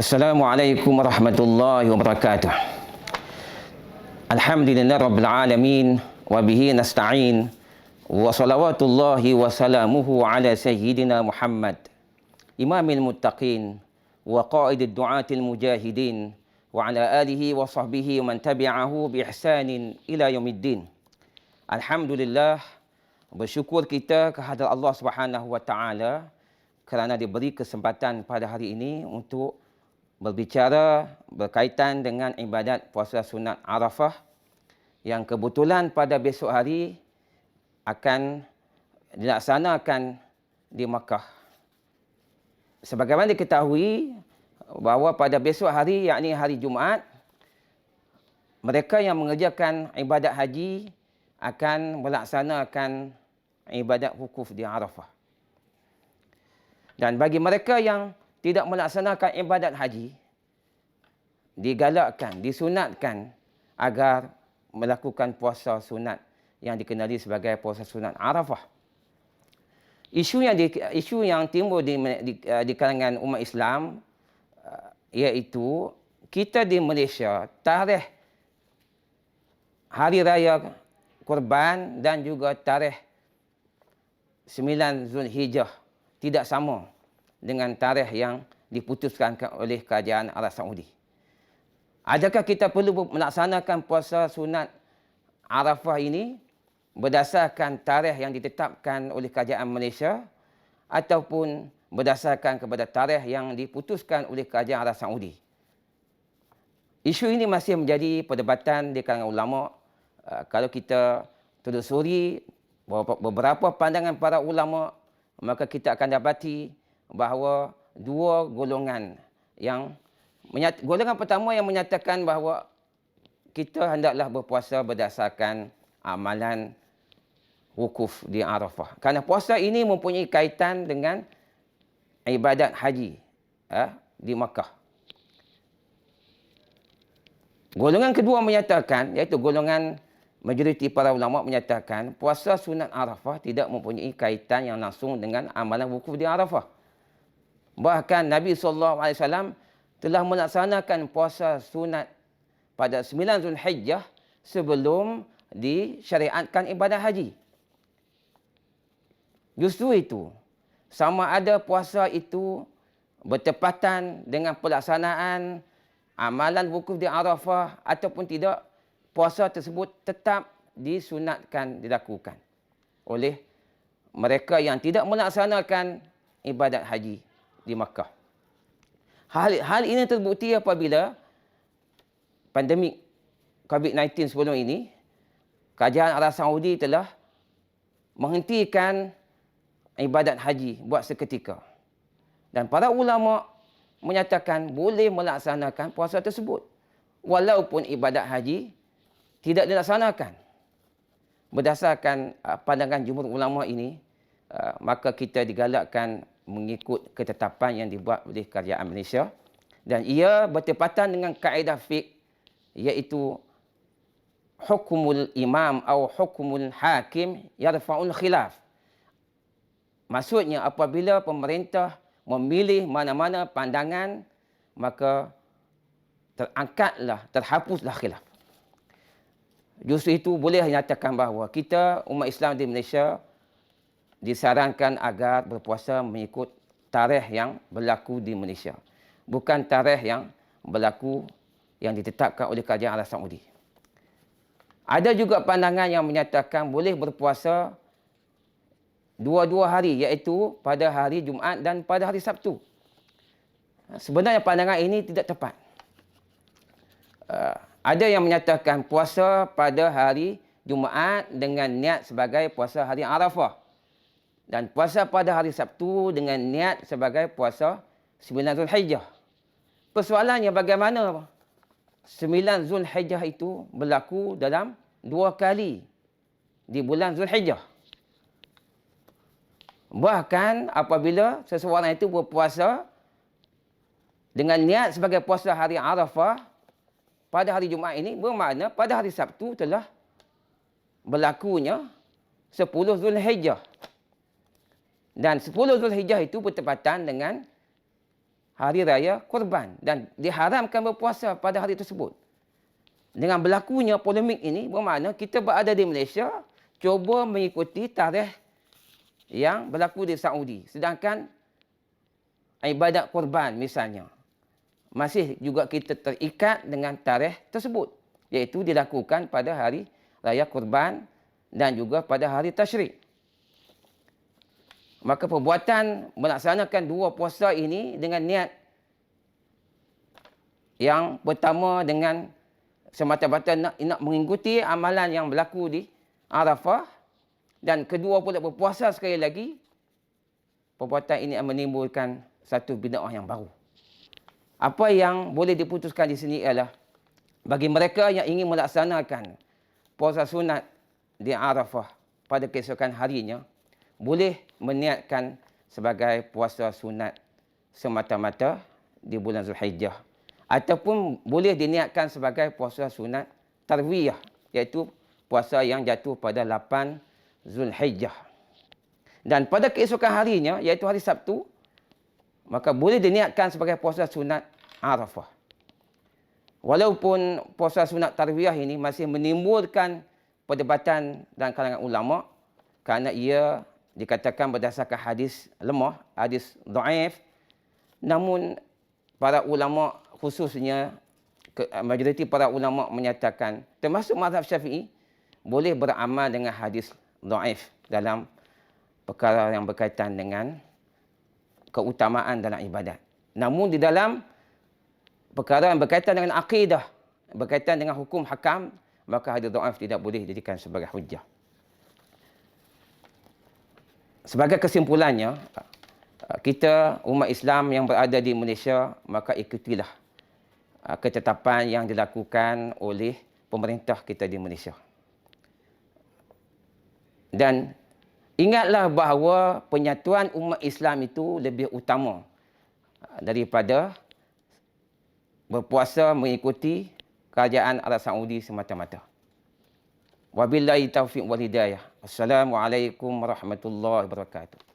Assalamualaikum warahmatullahi wabarakatuh. Alhamdulillah rabbil alamin wa bihi nasta'in wa salawatullahi wa salamuhu ala sayyidina Muhammad imamil muttaqin wa qaidid du'atil mujahidin wa ala alihi wa sahbihi wa man tabi'ahu bi ihsanin ila yaumiddin. Alhamdulillah, bersyukur kita kehadrat Allah Subhanahu wa taala kerana diberi kesempatan pada hari ini untuk berbicara berkaitan dengan ibadat puasa sunat Arafah yang kebetulan pada besok hari akan dilaksanakan di Makkah. Sebagaimana diketahui bahawa pada besok hari, yakni hari Jumaat, mereka yang mengerjakan ibadat haji akan melaksanakan ibadat wukuf di Arafah. Dan bagi mereka yang tidak melaksanakan ibadat haji, digalakkan, disunatkan agar melakukan puasa sunat yang dikenali sebagai puasa sunat Arafah. Isu yang timbul di kalangan umat Islam iaitu kita di Malaysia, tarikh hari raya Kurban dan juga tarikh 9 Zulhijjah tidak sama dengan tarikh yang diputuskan oleh kerajaan Arab Saudi. Adakah kita perlu melaksanakan puasa sunat Arafah ini berdasarkan tarikh yang ditetapkan oleh kerajaan Malaysia ataupun berdasarkan kepada tarikh yang diputuskan oleh kerajaan Arab Saudi? Isu ini masih menjadi perdebatan di kalangan ulama. Kalau kita telusuri beberapa pandangan para ulama, maka kita akan dapati bahawa dua golongan golongan pertama yang menyatakan bahawa kita hendaklah berpuasa berdasarkan amalan wukuf di Arafah. Kerana puasa ini mempunyai kaitan dengan ibadat haji di Makkah. Golongan kedua menyatakan, iaitu golongan majoriti para ulama menyatakan puasa sunat Arafah tidak mempunyai kaitan yang langsung dengan amalan wukuf di Arafah. Bahkan Nabi SAW telah melaksanakan puasa sunat pada 9 Zulhijjah sebelum disyariatkan ibadat haji. Justru itu, sama ada puasa itu bertepatan dengan pelaksanaan amalan wukuf di Arafah ataupun tidak, puasa tersebut tetap disunatkan dilakukan oleh mereka yang tidak melaksanakan ibadat haji di Makkah. Hal ini terbukti apabila pandemik COVID-19 sebelum ini, kerajaan Arab Saudi telah menghentikan ibadat haji buat seketika. Dan para ulama menyatakan boleh melaksanakan puasa tersebut walaupun ibadat haji tidak dilaksanakan. Berdasarkan pandangan jumhur ulama ini, maka kita digalakkan mengikut ketetapan yang dibuat oleh kerajaan Malaysia, dan ia bertepatan dengan kaedah fiqh, iaitu hukumul imam atau hukumul hakim yarfa'ul khilaf. Maksudnya apabila pemerintah memilih mana-mana pandangan, maka terhapuslah khilaf. Justru itu boleh nyatakan bahawa kita umat Islam di Malaysia disarankan agar berpuasa mengikut tarikh yang berlaku di Malaysia, bukan tarikh yang berlaku yang ditetapkan oleh kerajaan Arab Saudi. Ada juga pandangan yang menyatakan boleh berpuasa dua-dua hari, iaitu pada hari Jumaat dan pada hari Sabtu. Sebenarnya pandangan ini tidak tepat. Ada yang menyatakan puasa pada hari Jumaat dengan niat sebagai puasa hari Arafah, dan puasa pada hari Sabtu dengan niat sebagai puasa 9 Zulhijjah. Persoalannya bagaimana 9 Zulhijjah itu berlaku dalam 2 kali di bulan Zulhijjah. Bahkan apabila seseorang itu berpuasa dengan niat sebagai puasa hari Arafah pada hari Jumaat ini, bermakna pada hari Sabtu telah berlakunya 10 Zulhijjah. Dan 10 Zulhijjah itu bertepatan dengan hari raya Korban dan diharamkan berpuasa pada hari tersebut. Dengan berlakunya polemik ini bermakna kita berada di Malaysia cuba mengikuti tarikh yang berlaku di Saudi. Sedangkan ibadat Korban misalnya masih juga kita terikat dengan tarikh tersebut, iaitu dilakukan pada hari raya Korban dan juga pada hari Tasyrik. Maka perbuatan melaksanakan dua puasa ini dengan niat yang pertama dengan semata-mata nak mengikuti amalan yang berlaku di Arafah, dan kedua pula berpuasa sekali lagi, perbuatan ini menimbulkan satu bid'ah yang baru. Apa yang boleh diputuskan di sini ialah bagi mereka yang ingin melaksanakan puasa sunat di Arafah pada keesokan harinya, boleh meniatkan sebagai puasa sunat semata-mata di bulan Zulhijjah, ataupun boleh diniatkan sebagai puasa sunat tarwiyah, iaitu puasa yang jatuh pada 8 Zulhijjah. Dan pada keesokan harinya, iaitu hari Sabtu, maka boleh diniatkan sebagai puasa sunat Arafah. Walaupun puasa sunat tarwiyah ini masih menimbulkan perdebatan dalam kalangan ulama kerana ia dikatakan berdasarkan hadis lemah, hadis dhaif, namun para ulama khususnya majoriti para ulama menyatakan termasuk mazhab Syafi'i boleh beramal dengan hadis dhaif dalam perkara yang berkaitan dengan keutamaan dalam ibadat. Namun di dalam perkara yang berkaitan dengan akidah, berkaitan dengan hukum hakam, maka hadis dhaif tidak boleh dijadikan sebagai hujjah. Sebagai kesimpulannya, kita umat Islam yang berada di Malaysia, maka ikutilah ketetapan yang dilakukan oleh pemerintah kita di Malaysia. Dan ingatlah bahawa penyatuan umat Islam itu lebih utama daripada berpuasa mengikuti kerajaan Arab Saudi semata-mata. Wabillahi taufiq wal hidayah. Assalamualaikum warahmatullahi wabarakatuh.